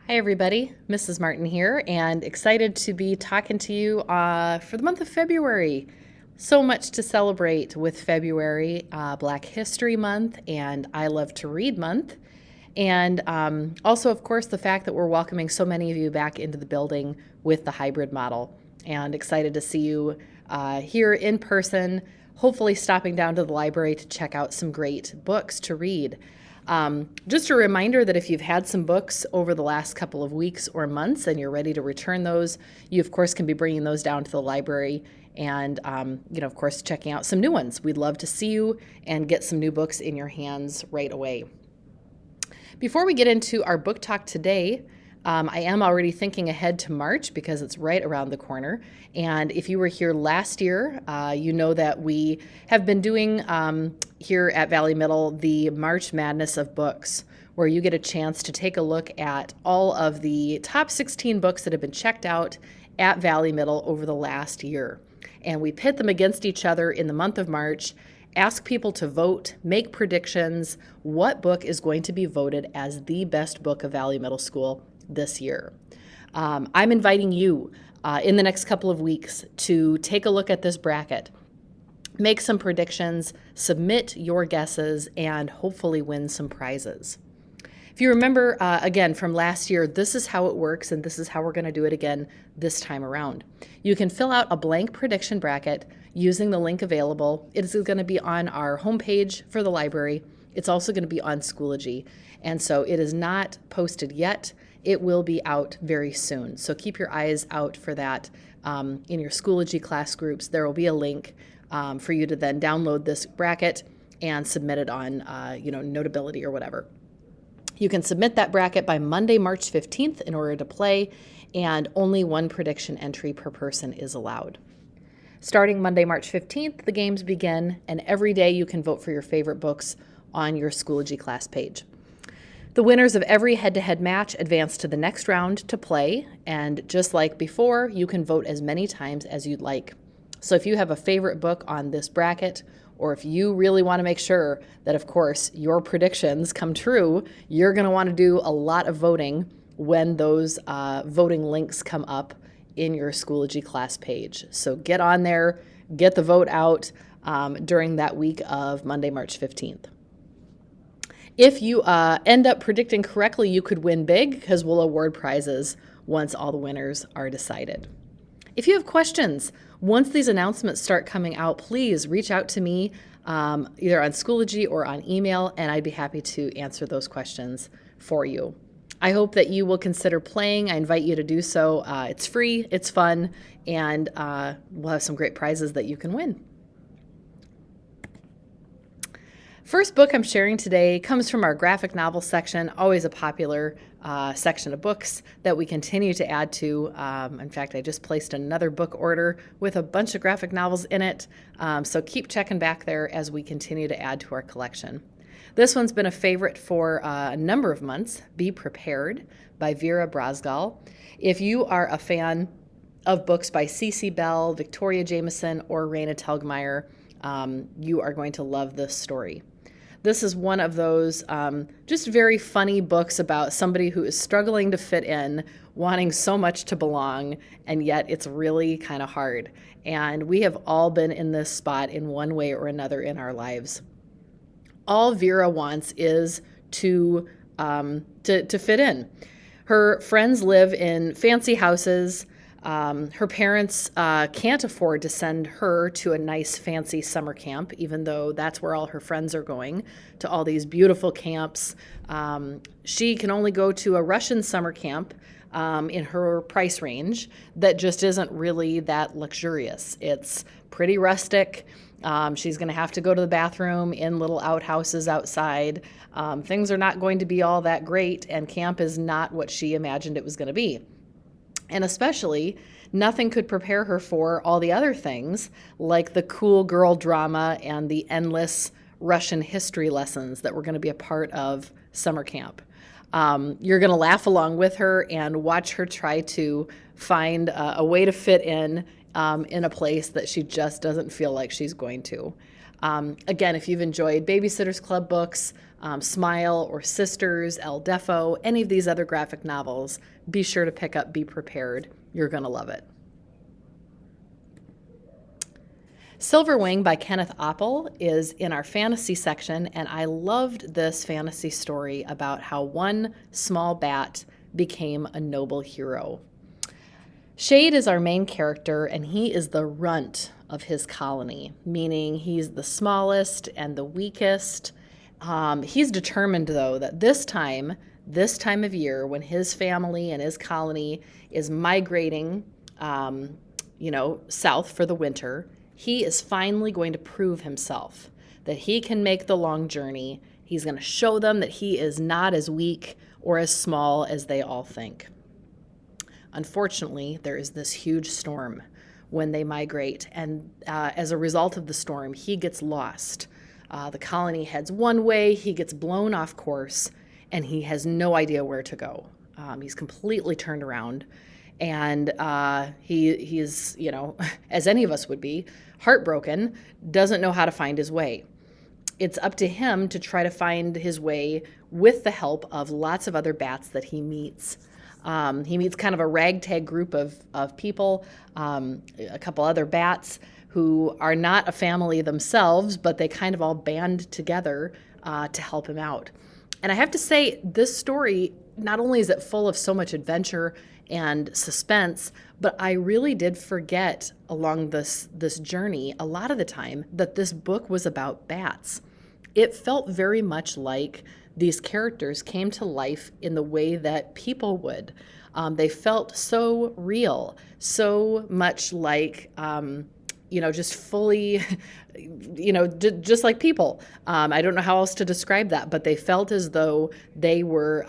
Hi, everybody. Mrs. Martin here, and excited to be talking to you for the month of February. So much to celebrate with February, Black History Month, and I Love to Read Month. And also, of course, the fact that we're welcoming so many of you back into the building with the hybrid model. And excited to see you here in person, hopefully stopping down to the library to check out some great books to read. Just a reminder that if you've had some books over the last couple of weeks or months and you're ready to return those, you of course can be bringing those down to the library and, of course, checking out some new ones. We'd love to see you and get some new books in your hands right away. Before we get into our book talk today, I am already thinking ahead to March because it's right around the corner. And if you were here last year, you know that we have been doing here at Valley Middle the March Madness of Books, where you get a chance to take a look at all of the top 16 books that have been checked out at Valley Middle over the last year. And we pit them against each other in the month of March, ask people to vote, make predictions, what book is going to be voted as the best book of Valley Middle School this year. I'm inviting you in the next couple of weeks to take a look at this bracket, make some predictions, submit your guesses, and hopefully win some prizes. If you remember, again, from last year, this is how it works, and this is how we're going to do it again this time around. You can fill out a blank prediction bracket using the link available. It is going to be on our homepage for the library. It's also going to be on Schoology, and so it is not posted yet. It will be out very soon, so keep your eyes out for that in your Schoology class groups. There will be a link for you to then download this bracket and submit it on, Notability or whatever. You can submit that bracket by Monday, March 15th in order to play, and only one prediction entry per person is allowed. Starting Monday, March 15th, the games begin, and every day you can vote for your favorite books on your Schoology class page. The winners of every head-to-head match advance to the next round to play, and just like before, you can vote as many times as you'd like. So if you have a favorite book on this bracket, or if you really want to make sure that, of course, your predictions come true, you're going to want to do a lot of voting when those voting links come up in your Schoology class page. So get on there, get the vote out during that week of Monday, March 15th. If you end up predicting correctly, you could win big because we'll award prizes once all the winners are decided. If you have questions, once these announcements start coming out, please reach out to me either on Schoology or on email, and I'd be happy to answer those questions for you. I hope that you will consider playing. I invite you to do so. It's free, it's fun, and we'll have some great prizes that you can win. First book I'm sharing today comes from our graphic novel section, always a popular section of books that we continue to add to. In fact, I just placed another book order with a bunch of graphic novels in it, so keep checking back there as we continue to add to our collection. This one's been a favorite for a number of months, Be Prepared by Vera Brosgol. If you are a fan of books by C.C. Bell, Victoria Jameson, or Raina Telgemeier, you are going to love this story. This is one of those just very funny books about somebody who is struggling to fit in, wanting so much to belong, and yet it's really kind of hard. And we have all been in this spot in one way or another in our lives. All Vera wants is to fit in. Her friends live in fancy houses. Her parents can't afford to send her to a nice fancy summer camp, even though that's where all her friends are going, to all these beautiful camps. She can only go to a Russian summer camp in her price range that just isn't really that luxurious. It's pretty rustic. She's going to have to go to the bathroom in little outhouses outside. Things are not going to be all that great, and camp is not what she imagined it was going to be. And especially, nothing could prepare her for all the other things, like the cool girl drama and the endless Russian history lessons that were going to be a part of summer camp. You're going to laugh along with her and watch her try to find a way to fit in a place that she just doesn't feel like she's going to. Again, if you've enjoyed Babysitter's Club books, Smile or Sisters, El Defo, any of these other graphic novels, be sure to pick up Be Prepared. You're going to love it. Silver Wing by Kenneth Oppel is in our fantasy section, and I loved this fantasy story about how one small bat became a noble hero. Shade is our main character, and he is the runt of his colony, meaning he's the smallest and the weakest. He's determined, though, that this time of year, when his family and his colony is migrating, south for the winter, he is finally going to prove himself, that he can make the long journey. He's going to show them that he is not as weak or as small as they all think. Unfortunately, there is this huge storm when they migrate, and as a result of the storm, he gets lost. The colony heads one way, he gets blown off course, and he has no idea where to go. He's completely turned around, and he is, as any of us would be, heartbroken, doesn't know how to find his way. It's up to him to try to find his way with the help of lots of other bats that he meets. He meets kind of a ragtag group of people, a couple other bats who are not a family themselves, but they kind of all band together to help him out. And I have to say, this story, not only is it full of so much adventure and suspense, but I really did forget along this journey a lot of the time that this book was about bats. It felt very much like these characters came to life in the way that people would. They felt so real, so much like, just fully, just like people. I don't know how else to describe that, but they felt as though they were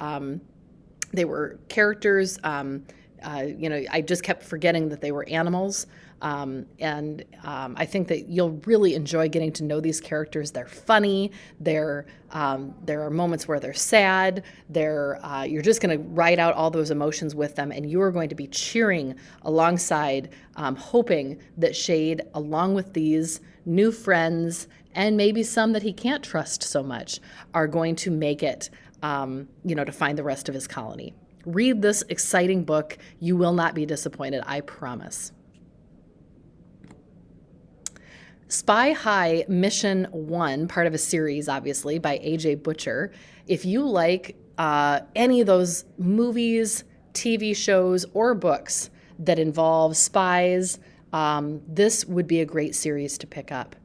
characters. I just kept forgetting that they were animals. I think that you'll really enjoy getting to know these characters. They're funny. There are moments where they're sad. You're just going to ride out all those emotions with them, and you are going to be cheering alongside, hoping that Shade, along with these new friends, and maybe some that he can't trust so much, are going to make it, to find the rest of his colony. Read this exciting book. You will not be disappointed, I promise. Spy High Mission 1, part of a series, obviously, by A.J. Butcher. If you like any of those movies, TV shows, or books that involve spies, this would be a great series to pick up.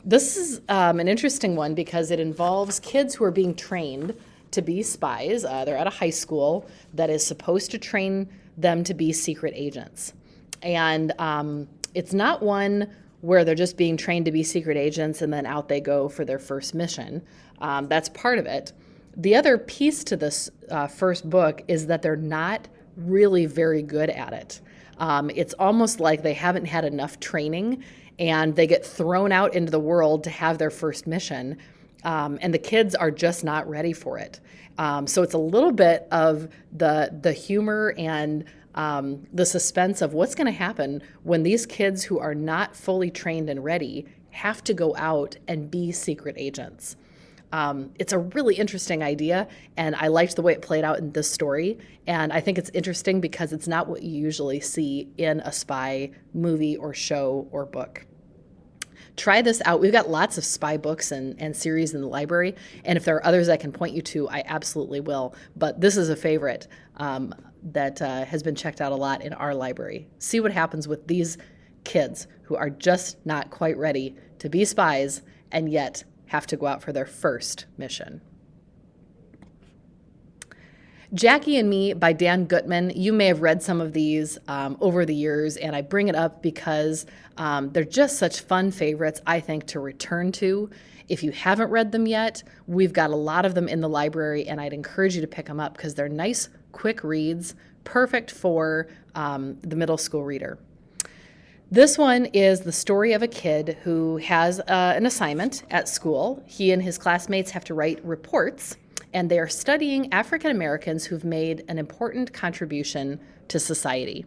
This is an interesting one because it involves kids who are being trained to be spies. They're at a high school that is supposed to train them to be secret agents. And it's not one where they're just being trained to be secret agents and then out they go for their first mission. That's part of it. The other piece to this first book is that they're not really very good at it. It's almost like they haven't had enough training and they get thrown out into the world to have their first mission. And the kids are just not ready for it. So it's a little bit of the humor and the suspense of what's going to happen when these kids who are not fully trained and ready have to go out and be secret agents. It's a really interesting idea, and I liked the way it played out in this story. And I think it's interesting because it's not what you usually see in a spy movie or show or book. Try this out. We've got lots of spy books and series in the library, and if there are others I can point you to, I absolutely will. But this is a favorite that has been checked out a lot in our library. See what happens with these kids who are just not quite ready to be spies and yet have to go out for their first mission. Jackie and Me by Dan Gutman. You may have read some of these over the years, and I bring it up because they're just such fun favorites, I think, to return to. If you haven't read them yet, we've got a lot of them in the library, and I'd encourage you to pick them up because they're nice, quick reads, perfect for the middle school reader. This one is the story of a kid who has an assignment at school. He and his classmates have to write reports, and they are studying African Americans who've made an important contribution to society.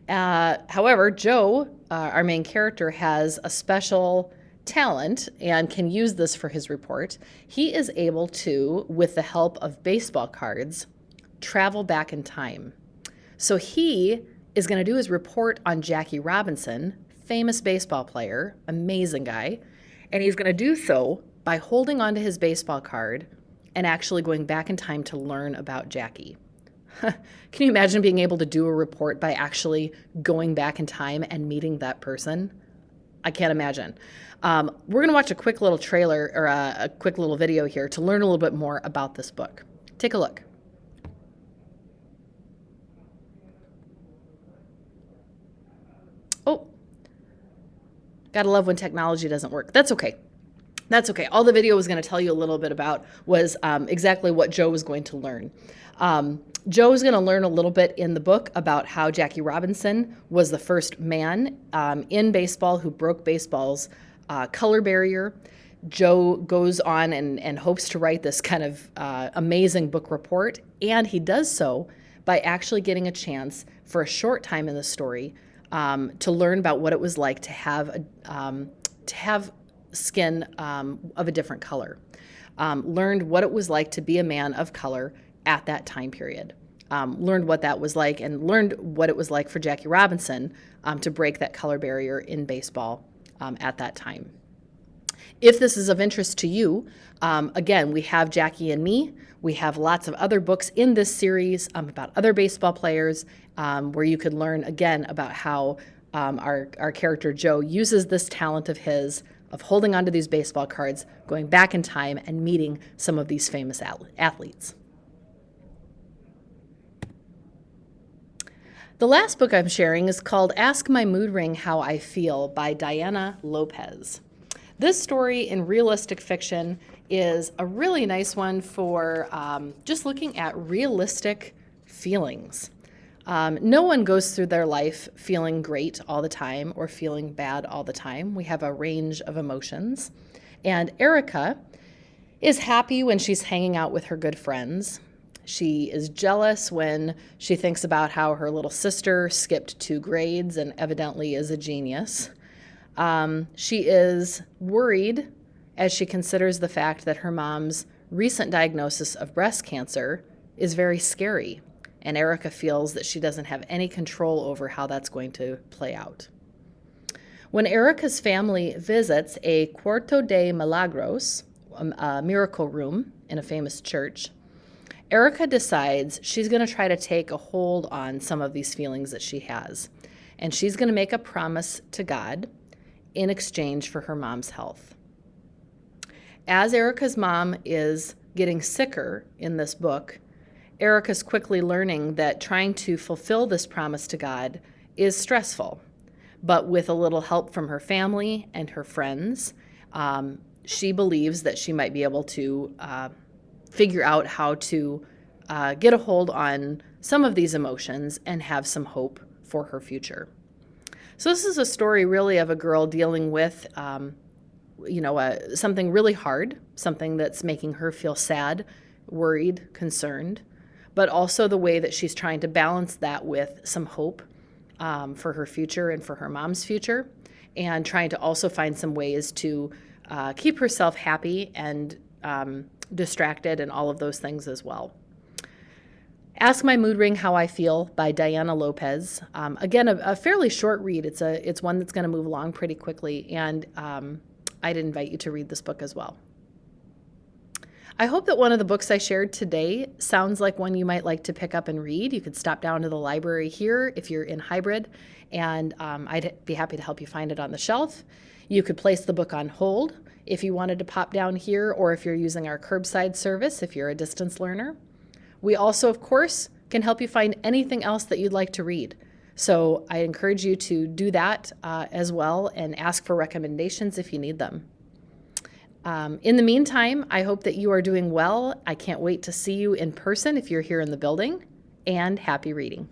However, Joe, our main character, has a special talent and can use this for his report, he is able to, with the help of baseball cards, travel back in time. So he is going to do his report on Jackie Robinson, famous baseball player, amazing guy, and he's going to do so by holding onto his baseball card and actually going back in time to learn about Jackie. Can you imagine being able to do a report by actually going back in time and meeting that person? I can't imagine. We're going to watch a quick little trailer or a quick little video here to learn a little bit more about this book. Take a look. Oh, gotta love when technology doesn't work. That's okay. That's okay. All the video was going to tell you a little bit about was exactly what Joe was going to learn. Joe is going to learn a little bit in the book about how Jackie Robinson was the first man in baseball who broke baseball's color barrier. Joe goes on and hopes to write this kind of amazing book report, and he does so by actually getting a chance for a short time in the story to learn about what it was like to have skin of a different color. Learned what it was like to be a man of color at that time period. Learned what that was like and learned what it was like for Jackie Robinson to break that color barrier in baseball at that time. If this is of interest to you, again, we have Jackie and Me. We have lots of other books in this series about other baseball players where you could learn, again, about how our character Joe uses this talent of his of holding onto these baseball cards, going back in time, and meeting some of these famous athletes. The last book I'm sharing is called Ask My Mood Ring How I Feel by Diana Lopez. This story in realistic fiction is a really nice one for just looking at realistic feelings. No one goes through their life feeling great all the time or feeling bad all the time. We have a range of emotions. And Erica is happy when she's hanging out with her good friends. She is jealous when she thinks about how her little sister skipped 2 grades and evidently is a genius. She is worried as she considers the fact that her mom's recent diagnosis of breast cancer is very scary. And Erica feels that she doesn't have any control over how that's going to play out. When Erica's family visits a Cuarto de Milagros, a miracle room in a famous church, Erica decides she's going to try to take a hold on some of these feelings that she has. And she's going to make a promise to God in exchange for her mom's health. As Erica's mom is getting sicker in this book, Erica's quickly learning that trying to fulfill this promise to God is stressful. But with a little help from her family and her friends, she believes that she might be able to figure out how to get a hold on some of these emotions and have some hope for her future. So this is a story really of a girl dealing with something really hard, something that's making her feel sad, worried, concerned, but also the way that she's trying to balance that with some hope for her future and for her mom's future, and trying to also find some ways to keep herself happy and distracted and all of those things as well. Ask My Mood Ring How I Feel by Diana Lopez. Again, a fairly short read. It's one that's going to move along pretty quickly, and I'd invite you to read this book as well. I hope that one of the books I shared today sounds like one you might like to pick up and read. You could stop down to the library here if you're in hybrid, and I'd be happy to help you find it on the shelf. You could place the book on hold if you wanted to pop down here, or if you're using our curbside service if you're a distance learner. We also, of course, can help you find anything else that you'd like to read. So I encourage you to do that as well and ask for recommendations if you need them. In the meantime, I hope that you are doing well. I can't wait to see you in person if you're here in the building, and happy reading.